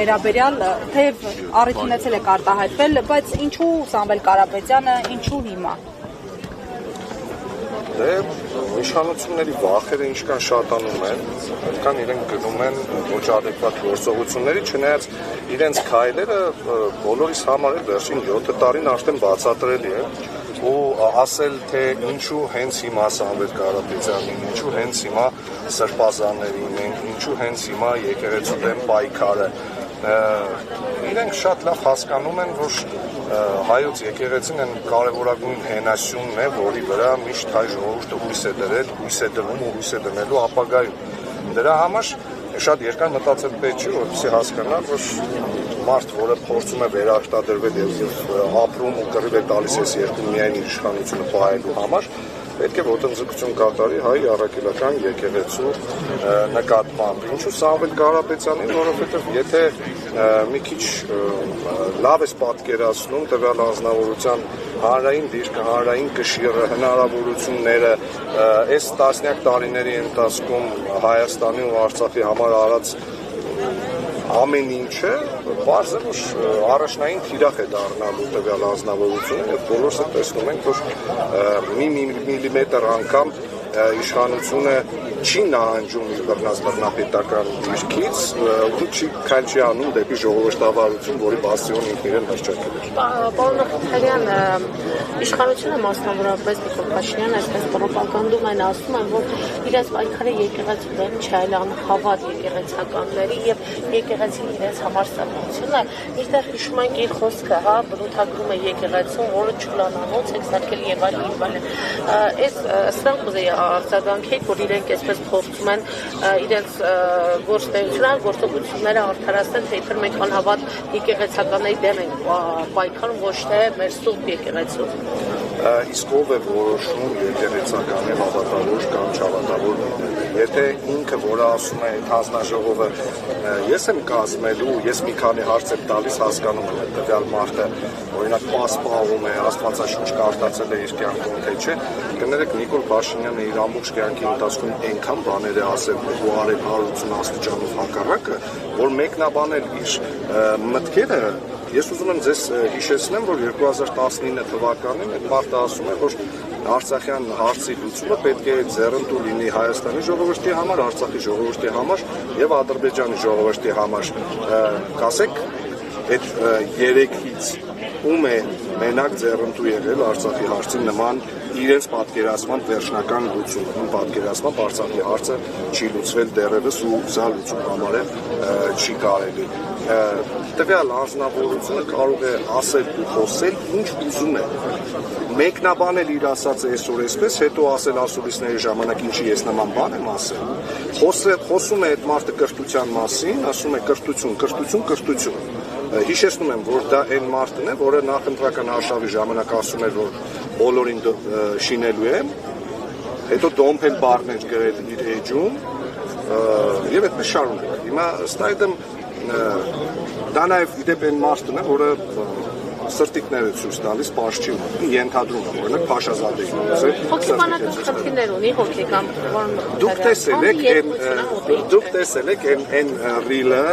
Վերաբերյալ թեև առիթ ունեցել եք արտահայտվել, բայց ինչու Սամվել Կարապետյանը, ինչու հիմա։ Իշխանությունների վախերը ինչքան շատանում են, այդքան իրենք գնում են ոչ adekvat գործողությունների, չնայած իրենց քայլերը բոլորիս համար վերջին 7 տարին արդեն բացատրելի է ու ասել թե ինչու հենց հիմա Սամվել Կարապետյանին, ինչու հենց հիմա սրբազաններին, ինչու հենց հիմա եկեղեցու դեմ պայքարը իրենք շատ լավ հասկանում են, որ հայոց եկեղեցին այն կարևորագույն հենասյունն է, որի վրա միշտ հայ ժողովուրդը հույս է դրել, հույս է դնում ու հույս է դնելու ապագայում։ Դրա համար շատ երկար մտածել պետք չի, որպեսզի հասկանա, որ մարդ, որը փորձում է վերարտադրվել եւ ապրում ու կռիվ է տալիս այս երկրում միայն իր իշխանությունը պահելու համար, պետք է ոտնձգություն կատարի հայ առաքելական եկեղեցու նկատմամբ։ Ինչու Սամվել Կարապետյանին, որովհետև եթե մի քիչ լավ ես պատկերացնում տվյալ անձնավորության հանրային դիրքը, հանրային կշիռը, հնարավորությունները, այս տասնյակ տարիների ընթացքում Հայաստանի ու Արցախի համար արած ամեն ինչը բարձ է, որ առաջնային թիրախ է դառնալու տվյալ անձնավորությունը եւ բոլորս է տեսնում ենք, որ մի միլիմետր անգամ իշխանությունը չի նահանջում իր բռնապետական դիրքից ու քայլ չի անում դեպի ժողովրդավարություն, որի բաստիոնը ինքն իրեն հռչակել է։ Պարոն Ղուկասյան, իշխանությունը մասնավորապես Նիկոլ Փաշինյանը այսպես պրոպագանդում են, ասում են, որ իրենց պայքարը եկեղեցու դեմ չէ, այլ անհավատ եկեղեցականների եւ եկեղեցին իրենց համար սահմանություն է։ Միշտ հիշում ենք իր խոսքը, հա, բնութագրում է եկեղեցուն, որը չուլանանոց էքսարկել եւ այլն։ Այս սրանք ուզեի արձագանքել, որ իրենք այսպես փորձում են իրենց գործողությունները արդարացնել, թե իբր մենք անհավատ եկեղեցականների դեմ ենք պայքարում, ոչ թե մեր սուրբ եկեղեցու։ Իսկ ով է որոշում եկեղեցականի հավատավոր կամ չհավատավոր լինելը։ Եթե ինքը, որը ասում է այդ հանձնաժողովը ես եմ կազմելու, ես մի քանի հարց եմ տալիս, հասկանում եմ տվյալ մարդը, օրինակ պասպահում է, աստվածաշունչ կարտացել է իր կյանքում, թե չէ, կներեք Նիկոլ Փաշինյանը իր ամբողջ կյանքի ընթացքում այնքան բաներ է ասել ու արել 180 աստիճանով հակառակը, որ մեկնաբանել իր մտքերը Ես ուզում եմ ձեզ հիշեցնեմ, որ 2019 թվականին այդ մարդը ասում է, որ Արցախյան հարցի լուծումը պետք է ձեռնտու լինի Հայաստանի ժողովրդի համար, Արցախի ժողովրդի համար եւ Ադրբեջանի ժողովրդի համար։ Կասեք, այդ երեքից ում է մենակ ձեռնտու եղել Արցախի հարցի նման իրենց պատկերացման վերջնական լուծումը։ Իմ պատկերացմամբ Արցախի հարցը չի լուծվել դեռևս ու սա լուծում համարել չի կարելի։ Տվյալ անձնավորությունը կարող է ասել ու խոսել ինչ ուզում է։ Մեկնաբանել իր ասածը այսօր այսպես, հետո ասել ասուլիսների ժամանակ ինչի ես նման բան եմ ասել։ Խոսում է այդ մարդը կրթության մասին, ասում է կրթություն։ Հիշեցնում եմ, որ դա այն մարդն է, որը նախընտրական արշավի ժամանակ ասում էր, որ բոլորին շինելու է, հետո դոմփել բառներ գրել իր էջում եւ այդպես շարունակ։ Հիմա ըստ այդմ դա նաեւ իդեպ այն մարդն է, որը սրտիկներ է ցույց տալիս պաշտի ենթադրում է, օրինակ Փաշազադեի նույնիսկ հոգեբանական խնդիրներ ունի հոգեկան դուք տեսել եք այն ռիլը,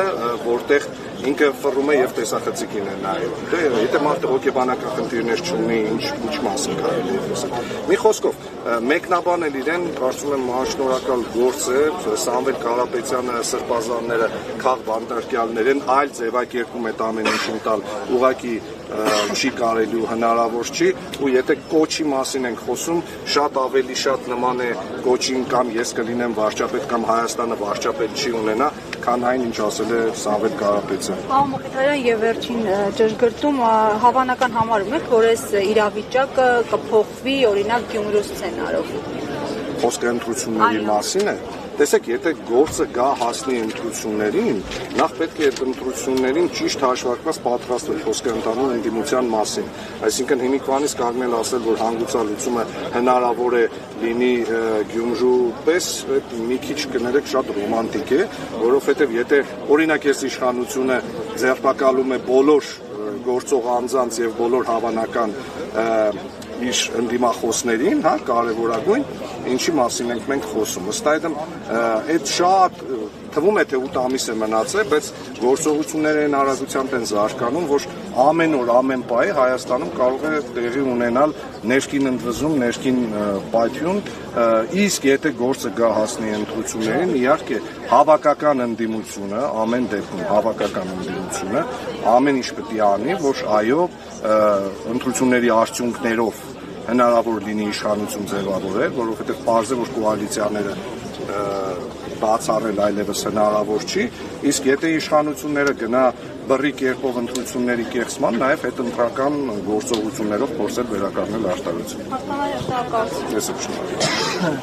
որտեղ ինքը ֆռում է եւ տեսախցիկին է նայում։ Դե եթե մարդը հոգեբանական խնդիրներ չունի, ինչ մասին կարելի է խոսել։ Մի խոսքով, մեկնաբանել իրեն, կարծում եմ անշնորհակալ գործ է, Սամվել Կարապետյանը, սրբազանները, քաղ բանտարկյալներ են, այլ ձևակերպում այդ ամեն ինչին տալ ուղղակի չի կարելի ու հնարավոր չի, ու եթե կոչի մասին ենք խոսում, շատ ավելի շատ նման է կոչին կամ ես կլինեմ վարչապետ կամ Հայաստանը վարչապետ չի ունենա, քան այն ինչ ասել է Սամվել Կարապետյանը։ Պարոն Մխիթարյան, եւ վերջին ճշգրտում հավանական համարում եք, որ այս իրավիճակը կփոխվի օրինակ Գյումրու սցենարով։ Խոսքը ընտրությունների մասին է։ Տեսեք, եթե գործը գա հասնի ընտրություններին, նախ պետք է այդ ընտրություններին ճիշտ հաշվարկված պատրաստվել խոսքը ընթանում ընդդիմության մասին։ Այսինքն հիմիկվանից կարող են ասել, որ հանգուցալուծումը հնարավոր է լինի Գյումրու պես, մի քիչ կներեք շատ ռոմանտիկ է, որովհետև եթե օրինակ այս իշխանությունը ձերբակալում է բոլոր գործող անձանց եւ բոլոր հավանական իր ընդդիմախոսներին, հա, կարևորագույն, ինչի մասին ենք մենք խոսում։ Ըստ այդմ այդ շատ թվում է թե 8 ամիս է մնացել, բայց գործողությունները այն արագությամբ են զարգանում, որ ամեն օր, ամեն պահ Հայաստանում կարող է տեղի ունենալ ներքին ընդվզում, ներքին պայթյուն, իսկ եթե գործը գա հասնի ընտրություններին, իհարկե հավաքական ընդդիմությունը, ամեն դեպքում հավաքական ընդդիմությունը ամեն ինչ պետք է անի, որ այո, ընտրությունների արդյունքներով հնարավոր լինի իշխանություն ձևավորել, որովհետև պարզ է, որ կոալիցիաները բացառել այլևս հնարավոր չի, իսկ եթե իշխանությունները գնա բռի կերպով ընտրությունների կեղծման, նաև հետընտրական գործողություններով փորձել վերականգնել արտարությունը։ Ես եմ շնորհակալ։